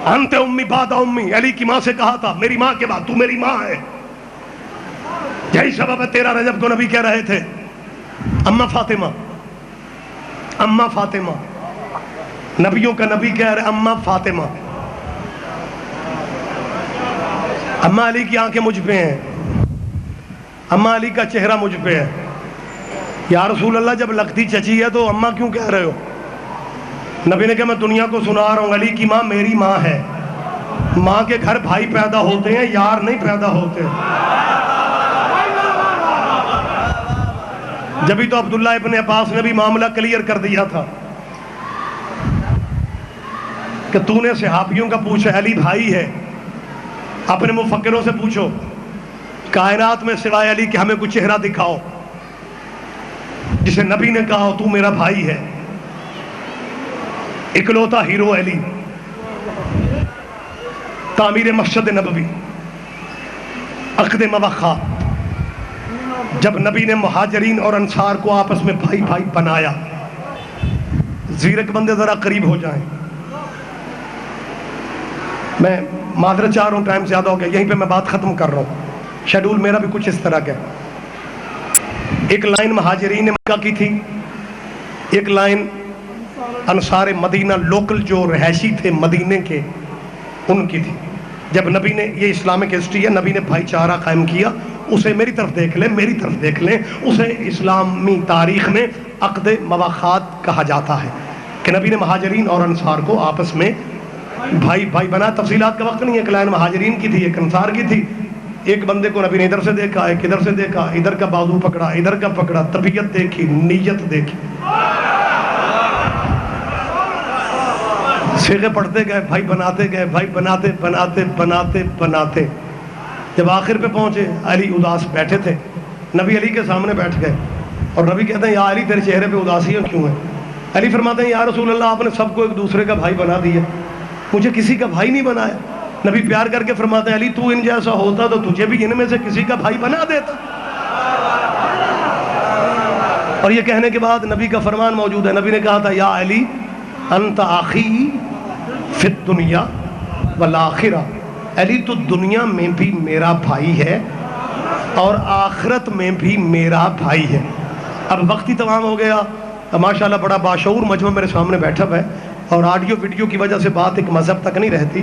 انت امی بعد امی، علی کی ماں سے کہا تھا میری ماں کے بعد تو میری ماں ہے. یہی سبب ہے 13 رجب کو نبی کہہ رہے تھے اما فاطمہ، اما فاطمہ، نبیوں کا نبی کہہ رہے اما فاطمہ. اما علی کی آنکھیں مجھ پہ ہیں، اما علی کا چہرہ مجھ پہ ہے. یا رسول اللہ جب لگتی چچی ہے تو اما کیوں کہہ رہے ہو؟ نبی نے کہا میں دنیا کو سنا رہا ہوں، علی کی ماں میری ماں ہے. ماں کے گھر بھائی پیدا ہوتے ہیں، یار نہیں پیدا ہوتے. جبھی تو عبداللہ ابن عباس نے بھی معاملہ کلیئر کر دیا تھا کہ تو نے صحابیوں کا پوچھا، علی بھائی ہے. اپنے مفکروں سے پوچھو کائنات میں سوائے علی کہ ہمیں کوئی چہرہ دکھاؤ جسے نبی نے کہا تو میرا بھائی ہے. اکلوتا ہیرو علی، تعمیر مسجد نبوی، عقد مواخات. جب نبی نے مہاجرین اور انصار کو آپس میں بھائی بھائی بنایا. زیرک بندے ذرا قریب ہو جائیں. میں معذرت چاہ رہا ہوں، ٹائم زیادہ ہو گیا، یہیں پہ میں بات ختم کر رہا ہوں. شیڈول میرا بھی کچھ اس طرح کا. ایک لائن مہاجرین مکہ کی تھی، ایک لائن انصار مدینہ لوکل جو رہائشی تھے مدینے کے ان کی تھی. جب نبی نے، یہ اسلامک ہسٹری ہے، نبی نے بھائی چارہ قائم کیا. اسے میری طرف دیکھ لیں، میری طرف دیکھ لیں. اسے اسلامی تاریخ میں عقد مواخات کہا جاتا ہے کہ نبی نے مہاجرین اور انصار کو آپس میں بھائی بھائی بنا. تفصیلات کا وقت نہیں ہے. ایک لائن مہاجرین کی تھی، ایک انصار کی تھی. ایک بندے کو نبی نے ادھر سے دیکھا، ایک ادھر سے دیکھا، ادھر کا بازو پکڑا، ادھر کا پکڑا، طبیعت دیکھی، نیت دیکھی. صیغے پڑھتے گئے، بھائی بناتے گئے، بھائی بناتے بناتے بناتے بناتے جب آخر پہ پہنچے علی اداس بیٹھے تھے. نبی علی کے سامنے بیٹھ گئے اور نبی کہتے ہیں یا علی تیرے چہرے پہ اداسیاں کیوں ہیں؟ علی فرماتے ہیں یا رسول اللہ آپ نے سب کو ایک دوسرے کا بھائی بنا دیا، مجھے کسی کا بھائی نہیں بنایا. نبی پیار کر کے فرماتے ہیں علی تو ان جیسا ہوتا تو تجھے بھی ان میں سے کسی کا بھائی بنا دیتا. اور یہ کہنے کے بعد نبی کا فرمان موجود ہے. نبی نے کہا تھا یا علی انت اخی فی الدنیا والآخرہ، علی تو دنیا میں بھی میرا بھائی ہے اور آخرت میں بھی میرا بھائی ہے. اب وقت ہی تمام ہو گیا. ماشاءاللہ بڑا باشعور مجمع میرے سامنے بیٹھا ہے اور آڈیو ویڈیو کی وجہ سے بات ایک مذہب تک نہیں رہتی.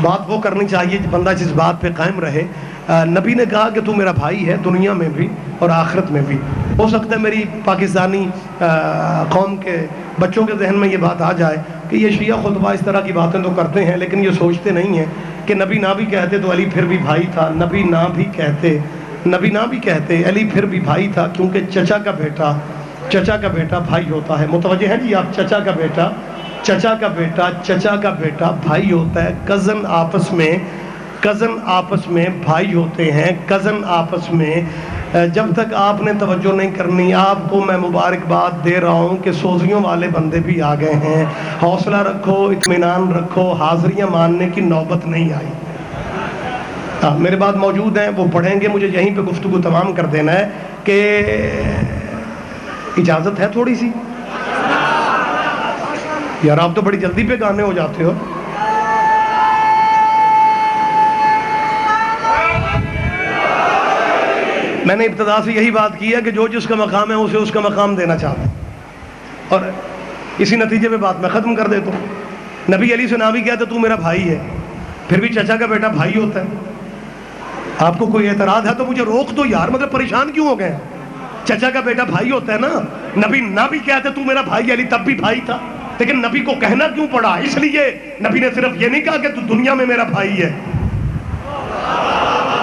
بات وہ کرنی چاہیے بندہ جس بات پہ قائم رہے. نبی نے کہا کہ تو میرا بھائی ہے دنیا میں بھی اور آخرت میں بھی. ہو سکتا ہے میری پاکستانی قوم کے بچوں کے ذہن میں یہ بات آ جائے کہ یہ شیعہ خطبہ اس طرح کی باتیں تو کرتے ہیں لیکن یہ سوچتے نہیں ہیں کہ نبی نہ بھی کہتے تو علی پھر بھی بھائی تھا. نبی نہ بھی کہتے علی پھر بھی بھائی تھا، کیونکہ چچا کا بیٹا بھائی ہوتا ہے. متوجہ ہیں جی آپ؟ چچا کا بیٹا بھائی ہوتا ہے. کزن آپس میں بھائی ہوتے ہیں. کزن آپس میں جب تک آپ نے توجہ نہیں کرنی، آپ کو میں مبارکباد دے رہا ہوں کہ سوزیوں والے بندے بھی آ گئے ہیں. حوصلہ رکھو، اطمینان رکھو، حاضریاں ماننے کی نوبت نہیں آئی. میرے بعد موجود ہیں وہ پڑھیں گے. مجھے یہیں پہ گفتگو تمام کر دینا ہے کہ اجازت ہے تھوڑی سی؟ یار آپ تو بڑی جلدی پہ گانے ہو جاتے ہو. میں نے ابتدا سے یہی بات کی ہے کہ جو جس کا مقام ہے اسے اس کا مقام دینا چاہتا ہوں اور اسی نتیجے پہ بات میں ختم کر دیتا ہوں. نبی علی سے نہ بھی کہتے تو میرا بھائی ہے، پھر بھی چچا کا بیٹا بھائی ہوتا ہے. آپ کو کوئی اعتراض ہے تو مجھے روک دو یار، مطلب پریشان کیوں ہو گئے؟ چچا کا بیٹا بھائی ہوتا ہے نا. نبی نہ بھی کہتے تو میرا بھائی علی تب بھی بھائی تھا، لیکن نبی کو کہنا کیوں پڑا؟ اس لیے نبی نے صرف یہ نہیں کہا کہ تو دنیا میں میرا بھائی ہے.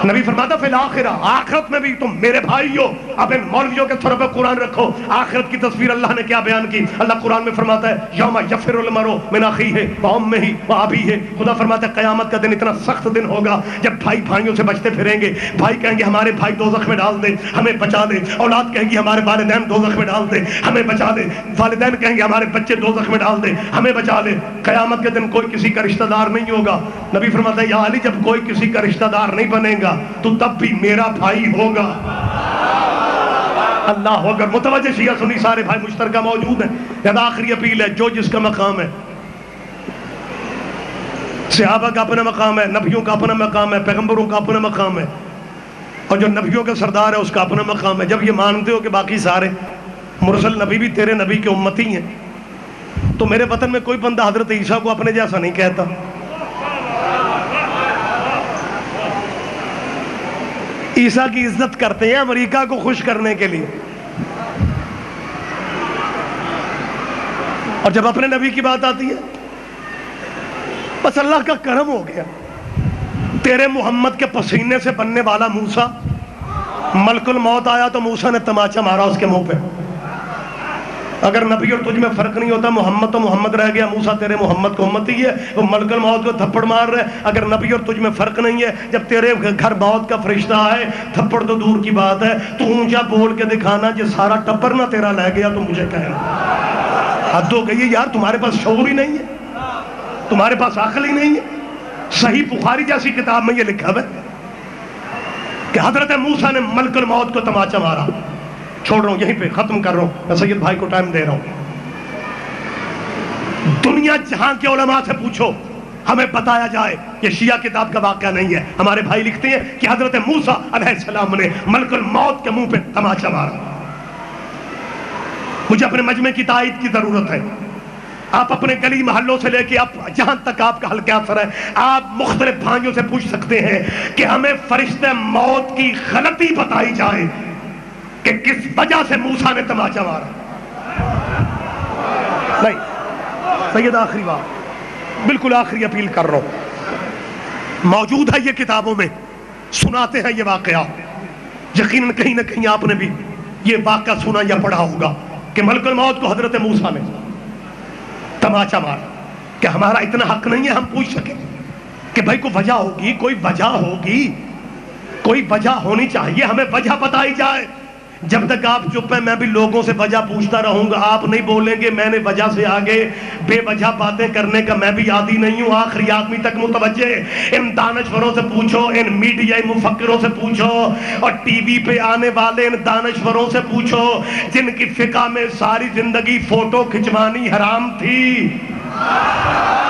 نبی فرماتا فی الآخرہ، آخرت میں بھی تم میرے بھائی ہو. اب ان مولویوں کے طرف قرآن رکھو. آخرت کی تصویر اللہ نے کیا بیان کی؟ اللہ قرآن میں فرماتا ہے یوم یفر المرء من اخیہ وامہ وابیہ. خدا فرماتا ہے قیامت کا دن اتنا سخت دن ہوگا جب بھائی بھائیوں سے بچتے پھریں گے. بھائی کہیں گے ہمارے بھائی دوزخ میں ڈال دے ہمیں بچا دے. اولاد کہیں گی ہمارے والدین دوزخ میں ڈال دے ہمیں بچا دے. والدین کہیں گے ہمارے بچے دوزخ میں ڈال دے ہمیں بچا دے. قیامت کے دن کوئی کسی کا رشتہ دار نہیں ہوگا. نبی فرماتا ہے یا علی جب کوئی کسی کا رشتہ دار نہیں بنے گا تو تب بھی میرا بھائی ہوگا. اللہ اکبر. متوجہ شیعہ سنی سارے بھائی مشترکہ موجود ہیں. یہ آخری اپیل ہے جو جس کا مقام ہے صحابہ کا اپنا مقام ہے، نبیوں کا اپنا مقام ہے، پیغمبروں کا اپنا مقام ہے، اور جو نبیوں کا سردار ہے اس کا اپنا مقام ہے۔ جب یہ مانتے ہو کہ باقی سارے مرسل نبی بھی تیرے نبی کے امتی ہیں، تو میرے وطن میں کوئی بندہ حضرت عیسیٰ کو اپنے جیسا نہیں کہتا۔ عیسیٰ کی عزت کرتے ہیں امریکہ کو خوش کرنے کے لیے، اور جب اپنے نبی کی بات آتی ہے بس اللہ کا کرم ہو گیا، تیرے محمد کے پسینے سے بننے والا موسیٰ، ملک الموت آیا تو موسیٰ نے تماچا مارا اس کے منہ پہ۔ اگر نبی اور تجھ میں فرق نہیں ہوتا، محمد تو محمد رہ گیا، موسیٰ تیرے محمد کو امتی ہے، وہ ملک الموت کو تھپڑ مار رہے۔ اگر نبی اور تجھ میں فرق نہیں ہے، جب تیرے گھر موت کا فرشتہ آئے، تھپڑ تو دور کی بات ہے، تو اونچا بول کے دکھانا کہ سارا ٹبر نہ تیرا لے گیا تو مجھے کہنا۔ حد ہو گئی ہے یار، تمہارے پاس شعور ہی نہیں ہے، تمہارے پاس عقل ہی نہیں ہے۔ صحیح بخاری جیسی کتاب میں یہ لکھا ہے کہ حضرت موسیٰ نے ملک الموت کو تماچا مارا۔ چھوڑ رہا ہوں یہیں پہ، ختم کر رہا ہوں، میں سید بھائی کو ٹائم دے رہا ہوں۔ دنیا جہاں کے علماء سے پوچھو، ہمیں بتایا جائے، یہ شیعہ کتاب کا واقعہ نہیں ہے، ہمارے بھائی لکھتے ہیں کہ حضرت موسیٰ علیہ السلام نے ملک الموت کے منہ پہ تماچا مارا۔ مجھے اپنے مجمع کی تائید کی ضرورت ہے۔ آپ اپنے گلی محلوں سے لے کے آپ جہاں تک آپ کا حلقہ اثر ہے، آپ مختلف بھائیوں سے پوچھ سکتے ہیں کہ ہمیں فرشتے موت کی غلطی بتائی جائے کہ کس وجہ سے موسیٰ نے تماچا مارا۔ نہیں سید، آخری بات، بالکل آخری اپیل کر رہا ہوں، موجود ہے یہ کتابوں میں، سناتے ہیں یہ واقعہ، یقیناً کہیں نہ کہیں آپ نے بھی یہ واقعہ سنا یا پڑھا ہوگا کہ ملک الموت کو حضرت موسیٰ نے تماچا مارا۔ کہ ہمارا اتنا حق نہیں ہے ہم پوچھ سکیں کہ بھائی کوئی وجہ ہوگی، کوئی وجہ ہوگی، کوئی وجہ ہونی چاہیے، ہمیں وجہ بتائی جائے۔ جب تک آپ چپ ہیں میں بھی لوگوں سے وجہ پوچھتا رہوں گا، آپ نہیں بولیں گے میں نے وجہ سے آگے بے وجہ باتیں کرنے کا میں بھی عادی نہیں ہوں۔ آخری آدمی تک متوجہ، ان دانشوروں سے پوچھو، ان میڈیا مفکروں سے پوچھو، اور ٹی وی پہ آنے والے ان دانشوروں سے پوچھو جن کی فقہ میں ساری زندگی فوٹو کھنچوانی حرام تھی،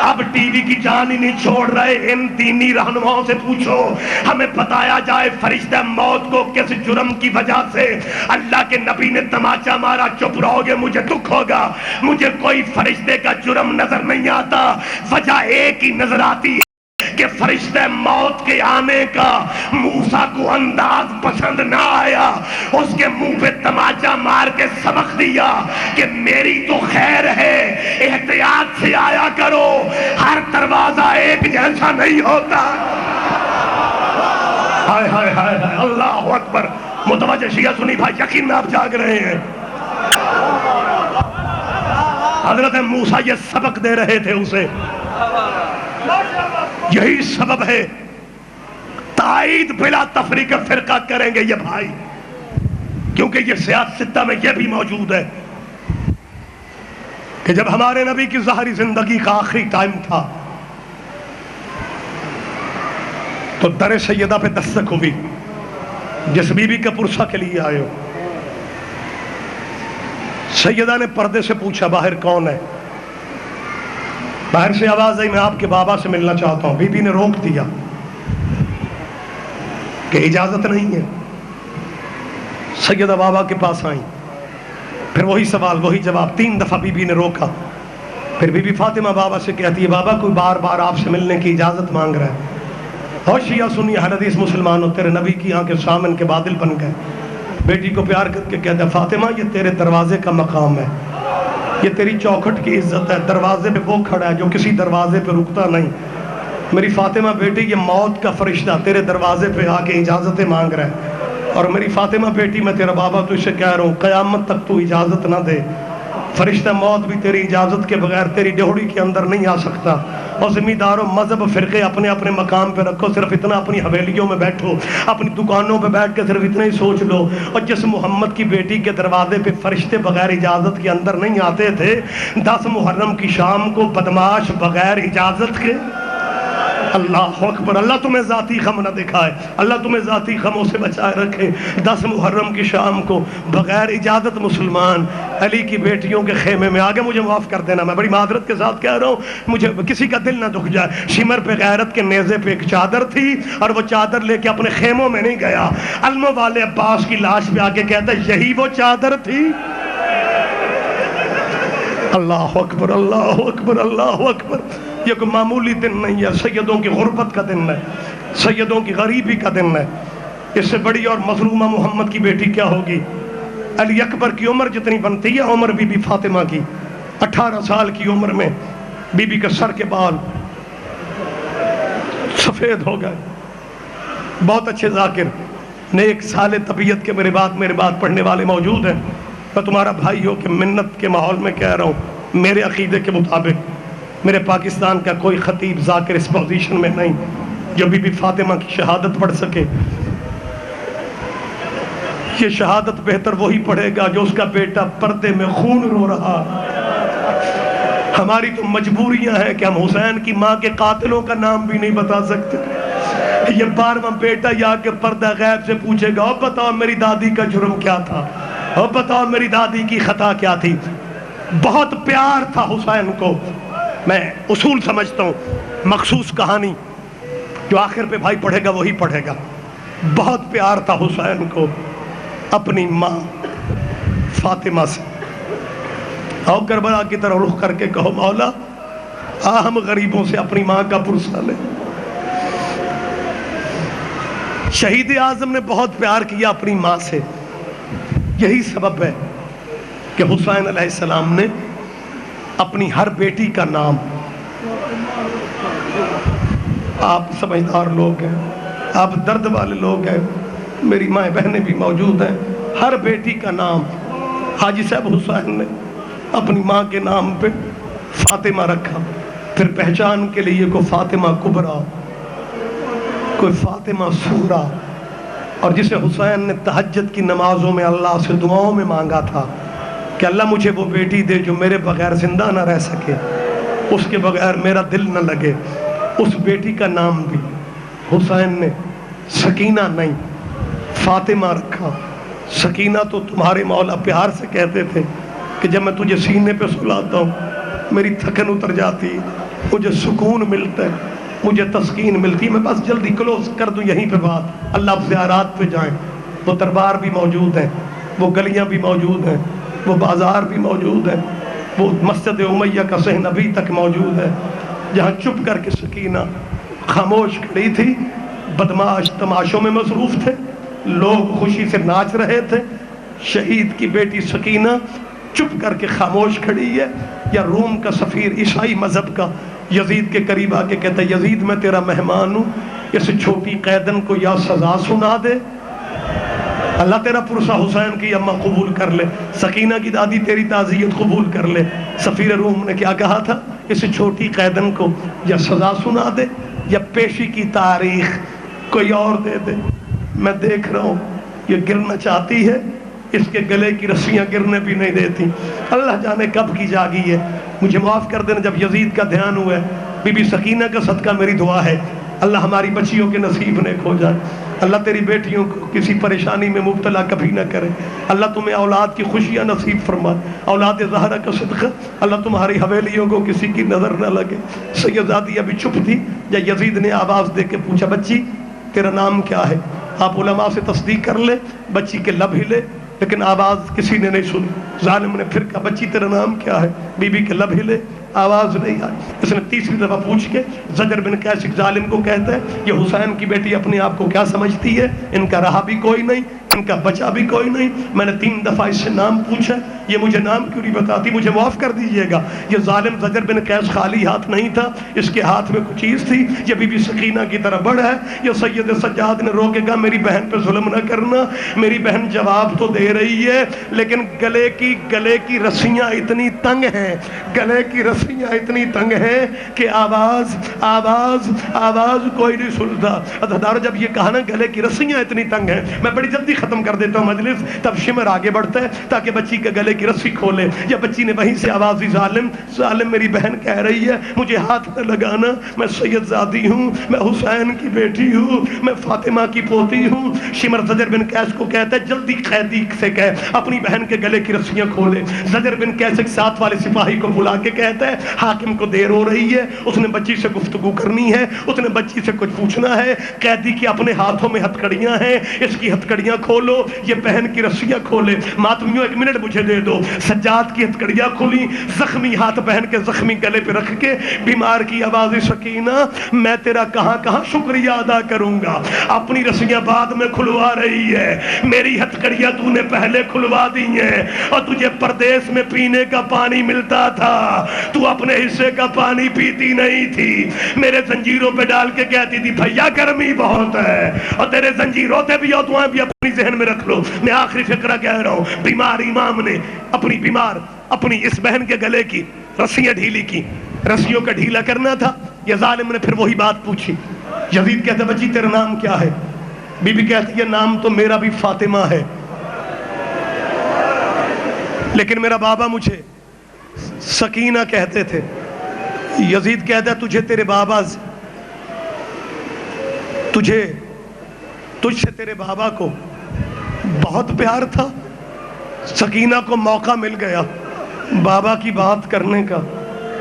اب ٹی وی کی جان ہی نہیں چھوڑ رہے۔ ان دینی رہنماؤں سے پوچھو، ہمیں بتایا جائے فرشتہ موت کو کس جرم کی وجہ سے اللہ کے نبی نے تماچا مارا۔ چپ رہو گے مجھے دکھ ہوگا، مجھے کوئی فرشتے کا جرم نظر نہیں آتا، وجہ ایک ہی نظر آتی ہے کہ فرشتے موت کے آنے کا موسیٰ کو انداز پسند نہ آیا، اس کے منہ پہ تماچا مار کے سبق دیا کہ میری تو خیر ہے، احتیاط سے آیا کرو، ہر دروازہ ایک جیسا نہیں ہوتا۔ ہائے ہائے ہائے ہائے، اللہ اکبر۔ متوجہ شیعہ سنی بھائی، یقین آپ جاگ رہے ہیں۔ حضرت موسیٰ یہ سبق دے رہے تھے اسے، یہی سبب ہے تائید بلا تفریق فرقہ کریں گے یہ بھائی، کیونکہ یہ سیاستہ میں یہ بھی موجود ہے کہ جب ہمارے نبی کی ظاہری زندگی کا آخری ٹائم تھا تو در سیدہ پہ دستک ہوئی، جس بی بی کا پرسہ کے لیے آئے ہو۔ سیدہ نے پردے سے پوچھا باہر کون ہے؟ باہر سے آواز آئی میں آپ کے بابا سے ملنا چاہتا ہوں۔ بی بی نے روک دیا کہ اجازت نہیں ہے۔ سیدہ بابا کے پاس آئیں، پھر وہی سوال وہی جواب، 3 دفعہ بی بی نے روکا۔ پھر بی بی فاطمہ بابا سے کہتی ہے بابا کوئی بار بار آپ سے ملنے کی اجازت مانگ رہا ہے۔ اور شیعہ سنی ہر حدیث مسلمانوں، تیرے نبی کی آنکھ کے سامن کے بادل بن گئے۔ بیٹی کو پیار کر کے کہتا ہے فاطمہ یہ تیرے دروازے کا مقام ہے، یہ تیری چوکھٹ کی عزت ہے، دروازے پہ وہ کھڑا ہے جو کسی دروازے پہ رکتا نہیں۔ میری فاطمہ بیٹی یہ موت کا فرشتہ تیرے دروازے پہ آ کے اجازتیں مانگ رہا ہے، اور میری فاطمہ بیٹی میں تیرا بابا تجھ سے کہہ رہا ہوں قیامت تک تو اجازت نہ دے، فرشتہ موت بھی تیری اجازت کے بغیر تیری ڈیوڑی کے اندر نہیں آ سکتا۔ اور ذمہ مذہب فرقے اپنے اپنے مقام پہ رکھو، صرف اتنا اپنی حویلیوں میں بیٹھو، اپنی دکانوں پہ بیٹھ کے صرف اتنا ہی سوچ لو۔ اور جس محمد کی بیٹی کے دروازے پہ فرشتے بغیر اجازت کے اندر نہیں آتے تھے، 10 محرم کی شام کو بدماش بغیر اجازت کے اللہ اکبر. اللہ تمہیں ذاتی غم نہ دکھائے, اللہ تمہیں ذاتی غموں سے بچائے رکھے. 10 محرم کی شام کو بغیر اجازت مسلمان علی کی بیٹیوں کے خیمے میں آگے. مجھے معاف کر دینا, میں بڑی معذرت کے ساتھ کہہ رہا ہوں, مجھے کسی کا دل نہ دکھ جائے. شمر پہ غیرت کے نیزے پہ ایک چادر تھی اور وہ چادر لے کے اپنے خیموں میں نہیں گیا. علموں والے عباس کی لاش پہ آ کے کہتا ہے یہی وہ چادر تھی. اللہ اکبر, اللہ اکبر, اللہ اکبر. یہ کوئی معمولی دن نہیں ہے, سیدوں کی غربت کا دن ہے, سیدوں کی غریبی کا دن ہے. اس سے بڑی اور مظلومہ محمد کی بیٹی کیا ہوگی؟ علی اکبر کی عمر جتنی بنتی ہے عمر بی بی فاطمہ کی. 18 سال کی عمر میں بی بی کے سر کے بال سفید ہو گئے. بہت اچھے ذاکر نیک سال طبیعت کے میرے بات پڑھنے والے موجود ہیں. میں تمہارا بھائی ہو کہ منت کے ماحول میں کہہ رہا ہوں, میرے عقیدے کے مطابق میرے پاکستان کا کوئی خطیب ذاکر اس پوزیشن میں نہیں جو بی بی فاطمہ کی شہادت پڑھ سکے. یہ شہادت بہتر وہی پڑھے گا جو اس کا بیٹا پردے میں خون رو رہا. ہماری تو مجبوریاں ہیں کہ ہم حسین کی ماں کے قاتلوں کا نام بھی نہیں بتا سکتے. یہ 12واں بیٹا یا کہ پردہ غیب سے پوچھے گا او بتاؤ میری دادی کا جرم کیا تھا, او بتاؤ میری دادی کی خطا کیا تھی. بہت پیار تھا حسین کو. میں اصول سمجھتا ہوں, مخصوص کہانی جو آخر پہ بھائی پڑھے گا وہی پڑھے گا. بہت پیار تھا حسین کو اپنی ماں فاطمہ سے. آؤ کربلا کی طرف رخ کر کے کہو مولا ہم غریبوں سے اپنی ماں کا پرسہ لیں. شہید اعظم نے بہت پیار کیا اپنی ماں سے. یہی سبب ہے کہ حسین علیہ السلام نے اپنی ہر بیٹی کا نام, آپ سمجھدار لوگ ہیں, آپ درد والے لوگ ہیں, میری مائیں بہنیں بھی موجود ہیں, ہر بیٹی کا نام حاجی صاحب حسین نے اپنی ماں کے نام پہ فاطمہ رکھا. پھر پہچان کے لیے کوئی فاطمہ کبریٰ, کوئی فاطمہ صغریٰ, اور جسے حسین نے تہجد کی نمازوں میں اللہ سے دعاؤں میں مانگا تھا کہ اللہ مجھے وہ بیٹی دے جو میرے بغیر زندہ نہ رہ سکے, اس کے بغیر میرا دل نہ لگے. اس بیٹی کا نام بھی حسین نے سکینہ نہیں فاطمہ رکھا. سکینہ تو تمہارے مولا پیار سے کہتے تھے کہ جب میں تجھے سینے پہ سلاتا ہوں میری تھکن اتر جاتی, مجھے سکون ملتا ہے, مجھے تسکین ملتی ہے. میں بس جلدی کلوز کر دوں یہیں پہ بات, اللہ آپ زیارات پہ جائیں. وہ دربار بھی موجود ہیں, وہ گلیاں بھی موجود ہیں, وہ بازار بھی موجود ہیں, وہ مسجد امیہ کا صحن ابھی تک موجود ہے جہاں چپ کر کے سکینہ خاموش کھڑی تھی. بدماش تماشوں میں مصروف تھے, لوگ خوشی سے ناچ رہے تھے. شہید کی بیٹی سکینہ چپ کر کے خاموش کھڑی ہے. یا روم کا سفیر عیسائی مذہب کا یزید کے قریب آ کے کہتا ہے یزید میں تیرا مہمان ہوں, اس چھوٹی قیدن کو یا سزا سنا دے, اللہ تیرا پرسہ حسین کی اماں قبول کر لے, سکینہ کی دادی تیری تعزیت قبول کر لے. سفیر روم نے کیا کہا تھا, اس چھوٹی قیدن کو یا سزا سنا دے یا پیشی کی تاریخ کوئی اور دے دے. میں دیکھ رہا ہوں یہ گرنا چاہتی ہے, اس کے گلے کی رسیاں گرنے بھی نہیں دیتی. اللہ جانے کب کی جاگی ہے. مجھے معاف کر دینا جب یزید کا دھیان ہوا ہے. بی بی سکینہ کا صدقہ میری دعا ہے اللہ ہماری بچیوں کے نصیب نیک ہو جائے. اللہ تیری بیٹیوں کو کسی پریشانی میں مبتلا کبھی نہ کرے. اللہ تمہیں اولاد کی خوشیاں نصیب فرمائے, اولاد زہرا کا صدقہ. اللہ تمہاری حویلیوں کو کسی کی نظر نہ لگے. سیدزادی ابھی چپ تھی, یا یزید نے آواز دے کے پوچھا بچی تیرا نام کیا ہے؟ آپ علماء سے تصدیق کر لے, بچی کے لب ہلے لیکن آواز کسی نے نہیں سنی. ظالم نے پھر کہا بچی تیرا نام کیا ہے؟ بی بی کے لب ہلے, آواز نہیں آئی. اس نے تیسری دفعہ پوچھ کے زجر بن قیس ظالم کو کہتا ہے یہ حسین کی بیٹی اپنے آپ کو کیا سمجھتی ہے, ان کا رہا بھی کوئی نہیں, ان کا بچا بھی کوئی نہیں. میں نے 3 دفعہ اس سے نام پوچھا, یہ مجھے نام کیوں نہیں بتاتی, مجھے معاف کر دیجئے گا. یہ ظالم زجر بن قیس خالی ہاتھ نہیں تھا, اس کے ہاتھ میں کچھ چیز تھی. یہ بی بی سکینہ کی طرح بڑھ ہے. یہ سید سجاد نے روکے گا میری بہن پہ ظلم نہ کرنا. میری بہن جواب تو دے رہی ہے لیکن گلے کی رسیاں اتنی تنگ ہیں, گلے کی رسیاں اتنی تنگ ہیں ہے کہ آواز آواز آواز کوئی نہیں سنتا. عزادارو جب یہ کہا نا گلے کی رسیاں اتنی تنگ ہیں, میں بڑی جلدی ختم کر دیتا ہوں مجلس, تب شمر آگے بڑھتا ہے تاکہ بچی کے گلے کی رسی کھولے. یا بچی نے وہیں سے آواز دی, ظالم ظالم میری بہن کہہ رہی ہے مجھے ہاتھ نہ لگانا, میں سید زادی ہوں, میں حسین کی بیٹی ہوں, میں فاطمہ کی پوتی ہوں. شمر زجر بن قیس کو کہتا ہے جلدی قیدی سے کہہ اپنی بہن کے گلے کی رسیاں کھولے. زجر بن قیس ایک ساتھ والے سپاہی کو بلا کے کہتا ہے حاکم کو دیر ہو رہی ہے, اس نے بچی سے گفتگو کرنی ہے, اس نے بچی سے کچھ پوچھنا ہے. قیدی کے اپنے ہاتھوں میں ہتھکڑیاں ہیں, اس کی ہتھکڑیاں کھولو, یہ بہن کی رسیاں کھولے. ماتمیوں ایک منٹ مجھے دے دو. سجاد کی ہتھکڑیاں کھولی, زخمی ہاتھ بہن کے زخمی گلے پہ رکھ کے بیمار کی آواز, سکینہ میں تیرا کہاں کہاں شکریہ ادا کروں گا, اپنی رسیاں بعد میں کھلوا رہی ہے, میری ہتھکڑیاں تو نے پہلے کھلوا دی ہیں, اور تجھے پردیس میں پینے کا پانی ملتا تھا, تو اپنے حصے کا پانی پیتی نہیں تھی, میرے زنجیروں پہ ڈال کے کہتی تھی بھیا گرمی بہت ہے, اور تیرے زنجیروں تے بھی اور دعائیں بھی اپنی ذہن میں رکھ لو. میں آخری فقرہ کہہ رہا ہوں, بیمار امام نے اپنی اس بہن کے گلے کی رسیاں ڈھیلی کی, رسیوں کا ڈھیلا کرنا تھا. یہ ظالم نے پھر وہی بات پوچھی. یزید کہتا بچی تیرا نام کیا ہے؟ بی بی کہتی ہے نام تو میرا بھی فاطمہ ہے, لیکن میرا بابا مجھے سکینہ کہتے تھے. یزید کہتا ہے تجھے تیرے بابا تجھ سے تیرے بابا کو بہت پیار تھا. سکینہ کو موقع مل گیا بابا کی بات کرنے کا.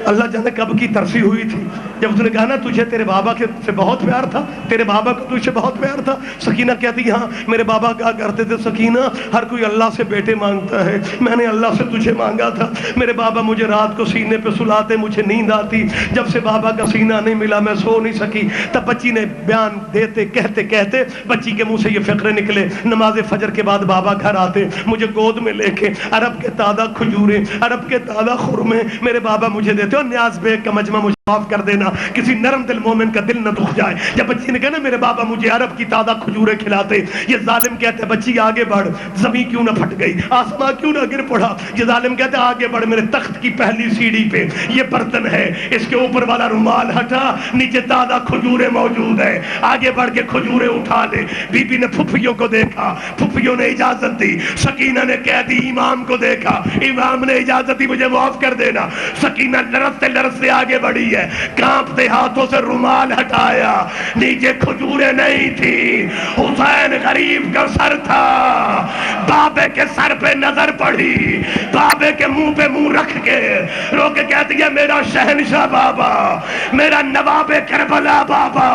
اللہ جانے کب کی ترسی ہوئی تھی جب اس نے کہا نا تجھے تیرے بابا سے بہت پیار تھا, تیرے بابا کو تجھ سے بہت پیار تھا. سکینہ کہتی ہاں میرے بابا کہا کرتے تھے سکینہ ہر کوئی اللہ سے بیٹے مانگتا ہے, میں نے اللہ سے تجھے مانگا تھا. میرے بابا مجھے رات کو سینے پہ سلاتے, مجھے نیند آتی, جب سے بابا کا سینہ نہیں ملا میں سو نہیں سکی. تب بچی نے بیان دیتے کہتے کہتے بچی کے منہ سے یہ فقرے نکلے. نماز فجر کے بعد بابا گھر آتے, مجھے گود میں لے کے عرب کے تازہ کھجوریں, عرب کے تازہ خرمے میرے بابا مجھے دیتے, اور نیاز بیگ کا مجمع مجھے معاف کر دینا, کسی نرم دل مومن کا دل نہ دکھ جائے. جب بچی نے کہا نا میرے بابا مجھے عرب کی تازہ کھجوریں کھلاتے, یہ ظالم کہتے بچی آگے بڑھ, زمین کیوں نہ پھٹ گئی, آسمان کیوں نہ گر پڑا. یہ ظالم کہتے آگے بڑھ, میرے تخت کی پہلی سیڑھی پہ یہ برتن ہے, اس کے اوپر والا رومال ہٹا, نیچے تازہ کھجوریں موجود ہے, آگے بڑھ کے کھجوریں اٹھا لے. بی بی نے پھپھیوں کو دیکھا, پھپھیوں نے اجازت دی. سکینہ نے قیدی امام کو دیکھا, امام نے اجازت دی مجھے معاف کر دینا. سکینہ لرزتے لرزتے آگے بڑھی ہے, کانپتے ہاتھوں سے رومال ہٹایا, نیچے کھجوریں نہیں تھی, حسین غریب کا سر تھا. بابے کے سر پہ نظر پڑی, بابے کے منہ پہ منہ رکھ کے رو کے کہتی ہے میرا شہنشاہ بابا, میرا نواب کربلا بابا,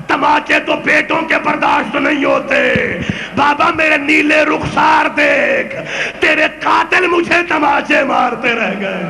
تماچے تو بیٹوں کے برداشت نہیں ہوتے بابا, میرے نیلے رخسار دیکھ, تیرے قاتل مجھے تماچے مارتے رہ گئے.